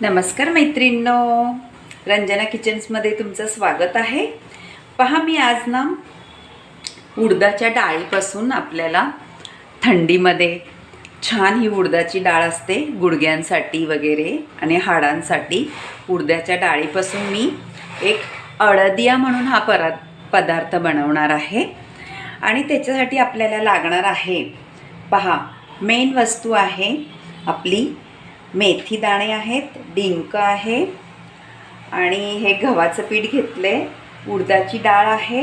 नमस्कार मैत्रिणींनो, रंजना किचन्समध्ये तुमचं स्वागत आहे। पहा, मी आज ना उडदाच्या डाळीपासून आपल्याला थंडीमध्ये छान ही उडदाची डाळ असते गुडघ्यांसाठी वगैरे आणि हाडांसाठी। उडदाच्या डाळीपासून मी एक अळदिया म्हणून हा पदार्थ बनवणार आहे आणि त्याच्यासाठी आपल्याला लागणार आहे, पहा, मेन वस्तू आहे आपली मेथी दाणे आहेत, डिंक आहे आणि हे गव्हाचं पीठ घेतले, उडदाची डाळ आहे,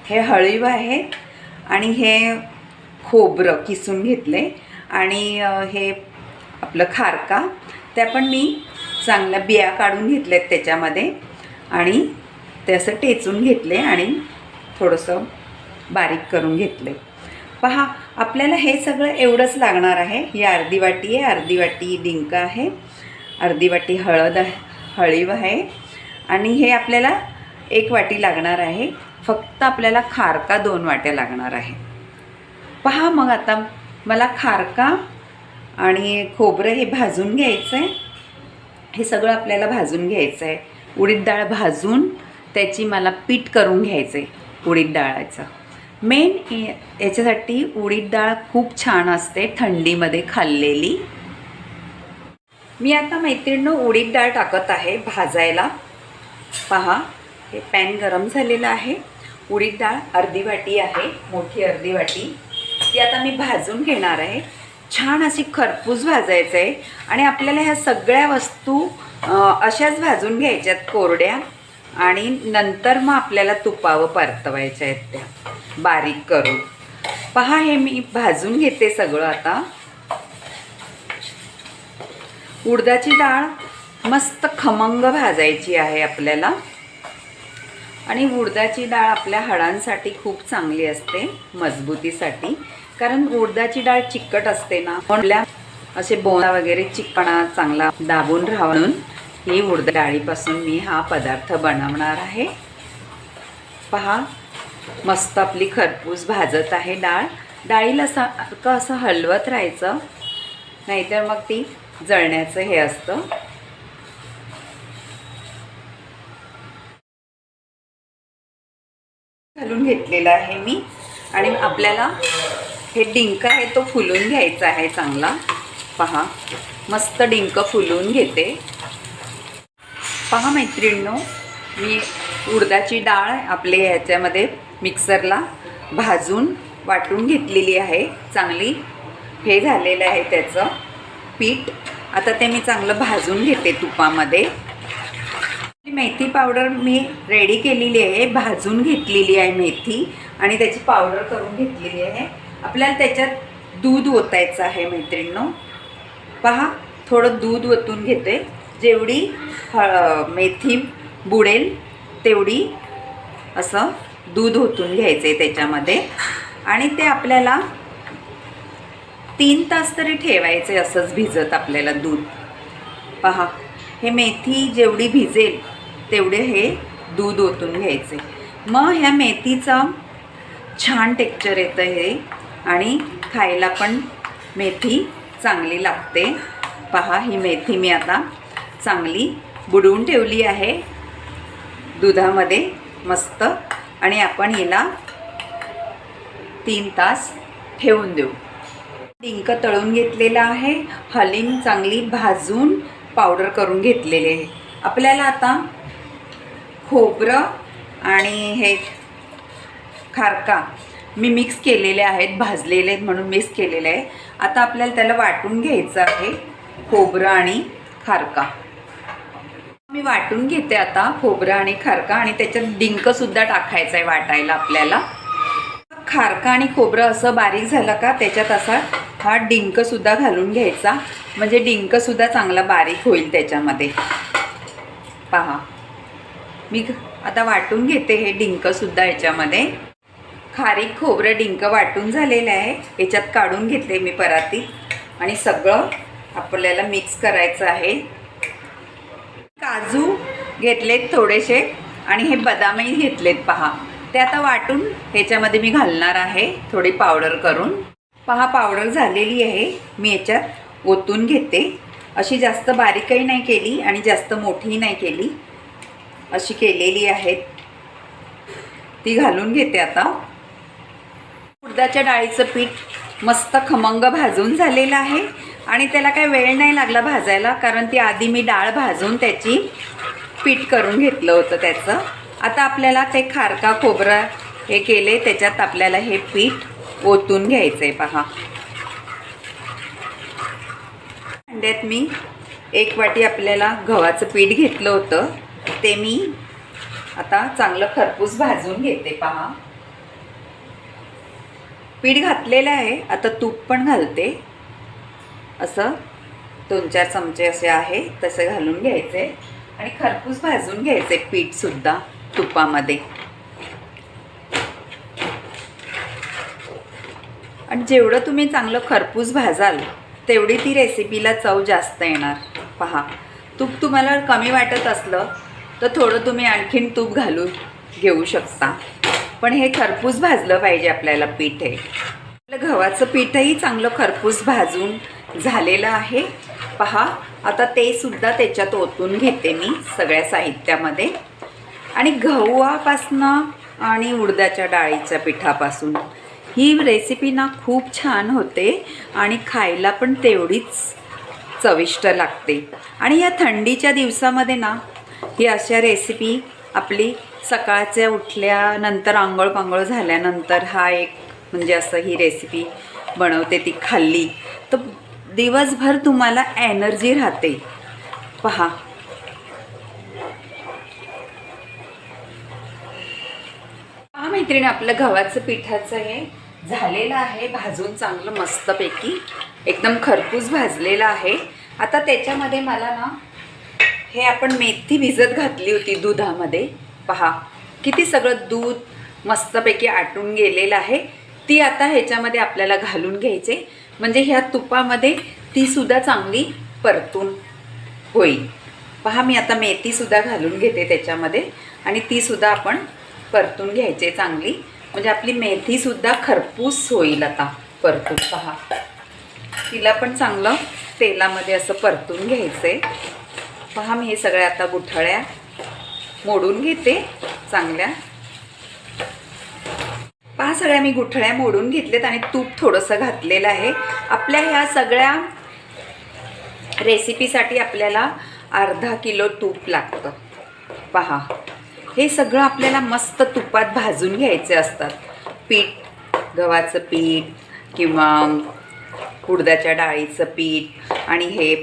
हे हळीव आहे आणि हे खोबरं किसून घेतले आणि हे आपलं खारका, त्या पण मी चांगल्या बिया काढून घेतलेत त्याच्यामध्ये आणि ते असं टेचून घेतले आणि थोडंसं बारीक करून घेतले। पहा, आपल्याला हे सगळं एवढंच लागणार आहे। ही अर्धी वाटी आहे, अर्धी वाटी डिंक आहे, अर्धी वाटी हळीव आहे आणि हे आपल्याला 1 वाटी लागणार आहे। फक्त आपल्याला खारका 2 वाट्या लागणार आहे। पहा, मग आता मला खारका आणि खोबरं हे भाजून घ्यायचं आहे। हे सगळं आपल्याला भाजून घ्यायचं आहे। उडीद डाळ भाजून त्याची मला पीठ करून घ्यायचं आहे उडीद डाळाचं। मेन याच्यासाठी उडीद डाळ खूप छान असते थंडीमध्ये खाल्लेली। मी आता मैत्रिणींनो उडीद डाळ टाकत आहे भाजायला। पहा, हे पॅन गरम झालेलं आहे। उडीद डाळ अर्धी वाटी आहे, मोठी अर्धी वाटी, ती आता मी भाजून घेणार आहे। छान अशी खरपूस भाजायचं आहे आणि आपल्याला ह्या सगळ्या वस्तू अशाच भाजून घ्यायच्यात कोरड्या आणि नंतर मग आपल्याला तुपावर परतवायच्या आहेत त्या बारीक करून। पहा, हे मी भाजून घेते सगळं आता। उडदाची डाळ मस्त खमंग भाजायची आहे आपल्याला आणि उडदाची डाळ आपल्या हाडांसाठी खूप चांगली असते, मजबूतीसाठी, कारण उडदाची डाळ चिकट असते ना, आपल्या असे बोना वगैरे चिकपणा चांगला दाबून राहून ही उडद डाळीपासून मी हा पदार्थ बनवणार आहे। पहा, मस्त आपली खरपूस भाजत आहे डाळ। डाळीला सारखं असं हलवत राहायचं, नाहीतर मग ती जळण्याचं हे असतं। घालून घेतलेला आहे मी आणि आपल्याला हे डिंक आहे तो फुलून घ्यायचा आहे चांगला। पहा, मस्त डिंक फुलून घेते। पहा मैत्रिणींनो, मी उडदाची डाळ आपले ह्याच्यामध्ये मिक्सरला भाजून वाटून घेतलेली आहे, चांगली हे झालेलं आहे त्याचं पीठ। आता ते मी चांगलं भाजून घेते तुपामध्ये। मेथी पावडर मी रेडी केलेली आहे, भाजून घेतलेली आहे मेथी आणि त्याची पावडर करून घेतलेली आहे। आपल्याला त्याच्यात दूध ओतायचं आहे मैत्रिणींनो। पहा, थोडं दूध ओतून घेते, जेवढी मेथी बुडेल तेवढी असं दूध ओतून घ्यायचं आहे त्याच्यामध्ये आणि ते आपल्याला 3 तास तरी ठेवायचे असंच भिजत आपल्याला दूध। पहा, हे मेथी जेवढी भिजेल तेवढे हे दूध ओतून घ्यायचे, मग ह्या मेथीचं छान टेक्स्चर येतं हे आणि खायला पण मेथी चांगली लागते। पहा, ही मेथी मी आता चांगली बुडवून ठेवली आहे दुधामध्ये मस्त आणि आपण हिला 3 तास ठेवून देऊ। डिंक तळून घेतलेला आहे, हलीम चांगली भाजून पावडर करून घेतलेले आहे। आपल्याला आता खोबरं आणि हे खारका मी मिक्स केलेले आहेत, भाजलेले आहेत म्हणून मिक्स केलेले आहे। आता आपल्याला त्याला वाटून घ्यायचं आहे, खोबरं आणि खारका मी वाटून घेते आता, खोबरं आणि खारका, आणि त्याच्यात डिंकसुद्धा टाकायचं आहे वाटायला आपल्याला। खारका आणि खोबरं असं बारीक झालं का त्याच्यात असा हा डिंकसुद्धा घालून घ्यायचा, म्हणजे डिंकसुद्धा चांगला बारीक होईल त्याच्यामध्ये। पहा, मी आता वाटून घेते हे डिंकसुद्धा याच्यामध्ये। खारीक खोबरं डिंक वाटून झालेलं आहे, याच्यात काढून घेतले मी परातीत आणि सगळं आपल्याला मिक्स करायचं आहे। काजू घेतलेत थोडेसे आणि हे बदामही घेतलेत। पहा, ते आता वाटून ह्याच्यामध्ये मी घालणार आहे थोडी पावडर करून। पहा, पावडर झालेली आहे, मी याच्यात ओतून घेते अशी जास्त बारीकही नाही केली आणि जास्त मोठीही नाही केली, अशी केलेली आहे. ती घालून घेते आता. उडदाच्या डाळीचं पीठ मस्त खमंग भाजून झालेलं आहे आणि त्याला काही वेळ नाही लागला भाजायला, कारण ती आधी मी डाळ भाजून त्याची पीठ करून घेतलं होतं त्याचं. आता आपल्याला ते खारका खोबरं हे केले, त्याच्यात आपल्याला हे पीठ ओतून घ्यायचं आहे. पहा, अंड्यात मी 1 वाटी आपल्याला गव्हाचं पीठ घेतलं होतं, ते मी आता चांगलं खरपूस भाजून घेते. पहा, पीठ घातलेलं आहे. आता तूप पण घालते, असं 2-4 चमचे असे आहे तसे घालून घ्यायचे आणि खरपूस भाजून घ्यायचे पीठसुद्धा तुपामध्ये. आणि जेवढं तुम्ही चांगलं खरपूस भाजाल तेवढी ती रेसिपीला चव जास्त येणार. पहा, तूप तुम्हाला कमी वाटत असलं तर थोडं तुम्ही आणखीन तूप घालून घेऊ शकता, पण हे खरपूस भाजलं पाहिजे आपल्याला पीठ. हे आपलं गव्हाचं पीठही चांगलं खरपूस भाजून झालेलं आहे. पहा, आता ते सुद्धा त्याच्यात ओतून घेते मी सगळ्या साहित्यामध्ये. आणि गव्हापासनं आणि उडदाच्या डाळीच्या पिठापासून ही रेसिपी ना खूप छान होते आणि खायला पण तेवढीच चविष्ट लागते. आणि या थंडीच्या दिवसामध्ये ना ही अशा रेसिपी आपली सकाळच्या उठल्यानंतर आंघोळ पांघोळ झाल्यानंतर हा एक म्हणजे असं ही रेसिपी बनवते, ती खाल्ली तर दिवसभर तुम्हाला एनर्जी राहते. पहा, मैत्रिणी, आपलं गव्हाचं पिठाचं हे झालेलं आहे भाजून चांगलं मस्तपैकी एकदम खरपूस भाजलेलं आहे. आता त्याच्यामध्ये मला ना हे आपण मेथी भिजत घातली होती दुधामध्ये. पहा, किती सगळं दूध मस्तपैकी आटून गेलेलं आहे. ती आता ह्याच्यामध्ये आपल्याला घालून घ्यायचे, म्हणजे ह्या तुपामध्ये ती सुद्धा चांगली परतून होईल. पहा, मी आता मेथीसुद्धा घालून घेते त्याच्यामध्ये आणि तीसुद्धा आपण परतून घ्यायचे चांगली, म्हणजे आपली मेथीसुद्धा खरपूस होईल आता परतून. पहा, तिला पण चांगलं तेलामध्ये असं परतून घ्यायचं आहे. पहा, मी हे सगळ्या आता गुठळ्या मोडून घेते चांगल्या. पहा, सगळ्या मी गुठळ्या मोडून घेतलेत आणि तूप थोडंसं घातलेलं आहे. आपल्या ह्या सगळ्या रेसिपीसाठी आपल्याला अर्धा किलो तूप लागतं. पहा, हे सगळं आपल्याला मस्त तुपात भाजून घ्यायचे असतात. पीठ, गव्हाचं पीठ किंवा उडदाच्या डाळीचं पीठ आणि हे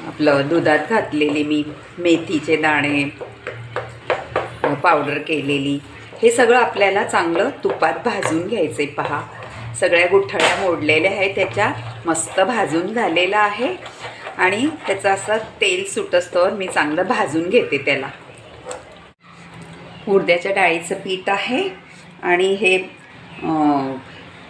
आपलं दुधात घातलेली मी मेथीचे दाणे पावडर केलेली, हे सगळं आपल्याला चांगलं तुपात भाजून घ्यायचे. पहा, सगळ्या गुठळ्या मोडलेल्या आहेत, त्याच्या मस्त भाजून झालेलं आहे आणि त्याचं असं तेल सुटस्तवर मी चांगलं भाजून घेते त्याला. उडद्याच्या डाळीचं पीठ आहे आणि हे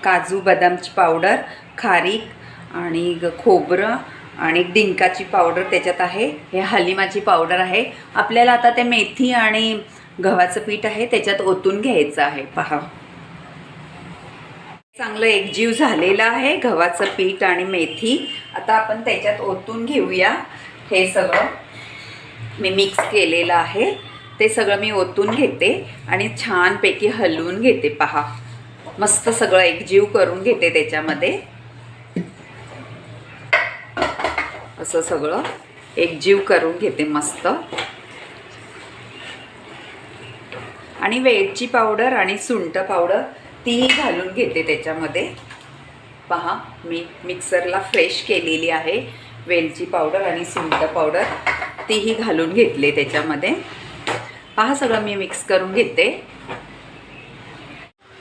काजू बदामची पावडर, खारीक आणि खोबरं आणि डिंकाची पावडर त्याच्यात आहे. हे हलिमाची पावडर आहे. आपल्याला आता ते मेथी आणि गव्हाचं पीठ आहे त्याच्यात ओतून घ्यायचं आहे. पहा, चांगलं एकजीव झालेलं आहे गव्हाचं पीठ आणि मेथी. आता आपण त्याच्यात ओतून घेऊया. हे सगळं मी मिक्स केलेलं आहे, ते सगळं मी ओतून घेते आणि छानपैकी हलवून घेते. पहा, मस्त सगळं एकजीव करून घेते त्याच्यामध्ये. असं सगळं एकजीव करून घेते मस्त. आणि वेलची पावडर आणि सुंठ पावडर तीही घालून घेते त्याच्यामध्ये. पहा, मी मिक्सरला फ्रेश केलेली आहे वेलची पावडर आणि सुंठ पावडर, तीही घालून घेतले त्याच्यामध्ये. पहा, सगळं मी मिक्स करून घेते.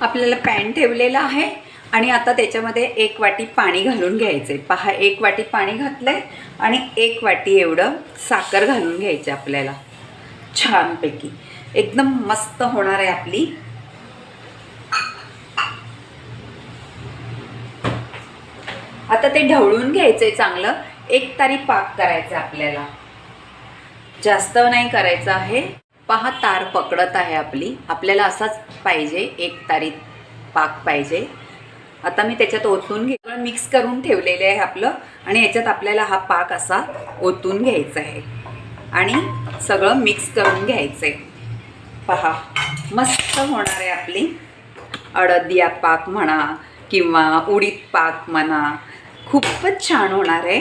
आपल्याला पॅन ठेवलेला आहे आणि आता त्याच्यामध्ये 1 वाटी पाणी घालून घ्यायचे. पहा, 1 वाटी पाणी घातलंय आणि 1 वाटी एवढं साखर घालून घ्यायचे आपल्याला. छानपैकी एकदम मस्त होणार आहे आपली. आता ते ढवळून घ्यायचंय चांगलं. 1 तारी पाक करायचा आपल्याला, जास्त नाही करायचं आहे. पहा, तार पकडत आहे आपली. आपल्याला असाच पाहिजे, 1 तारी पाक पाहिजे. आता मी त्याच्यात ओतून मिक्स करून ठेवलेले आहे आपलं आणि याच्यात आपल्याला हा पाक असा ओतून घ्यायचा आहे आणि सगळं मिक्स करून घ्यायचं आहे. पहा मस्त होणार आहे आपली अडदिया पाक म्हणा किंवा उडीद पाक म्हणा, खूपच छान होणार आहे.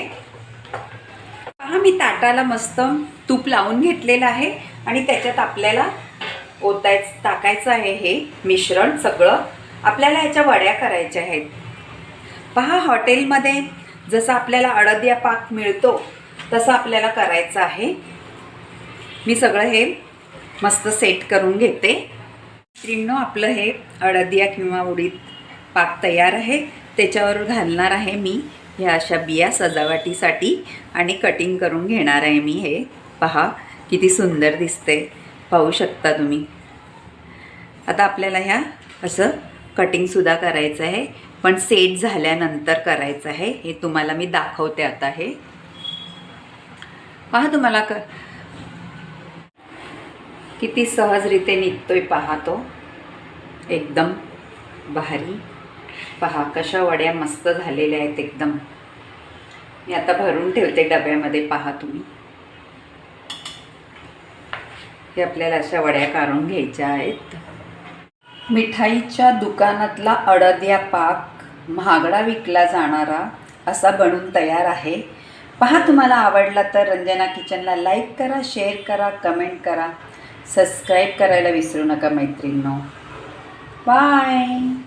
पहा मी ताटाला मस्त तूप लावून घेतलेलं आहे आणि त्याच्यात आपल्याला टाकायचं आहे हे मिश्रण सगळं. आपल्याला ह्याच्या वड्या करायच्या आहेत. पहा हॉटेलमध्ये जसं आपल्याला अडदिया पाक मिळतो तसं आपल्याला करायचं आहे. मी सगळं हे मस्त सेट करून घेते. मैत्रिणींनो, आपलं हे अडदिया किंवा उडीद पाक तयार आहे. त्याच्यावर घालणार आहे मी ह्या अशा बिया सजावटीसाठी आणि कटिंग करून घेणार आहे मी हे. पहा किती सुंदर दिसते, पाहू शकता तुम्ही. आता आपल्याला ह्या असं कटिंगसुद्धा करायचं आहे, पण सेट झाल्यानंतर करायचं आहे. हे तुम्हाला मी दाखवते आता. हे पहा तुम्हाला किती सहजरीते निघतोय. पहा तो एकदम भारी. पहा कशा वड्या मस्त झालेल्या आहेत एकदम. मी आता भरून ठेवते डब्यामध्ये. पहा तुम्ही, हे आपल्याला अशा वड्या काढून घ्यायच्या आहेत. मिठाईच्या दुकानातला अडदिया पाक महागडा विकला जाणारा असा बनून तयार आहे. पहा तुम्हाला आवडला तर रंजना किचनला लाईक करा, शेअर करा, कमेंट करा, सबस्क्राईब करायला विसरू नका मैत्रिणींनो. बाय.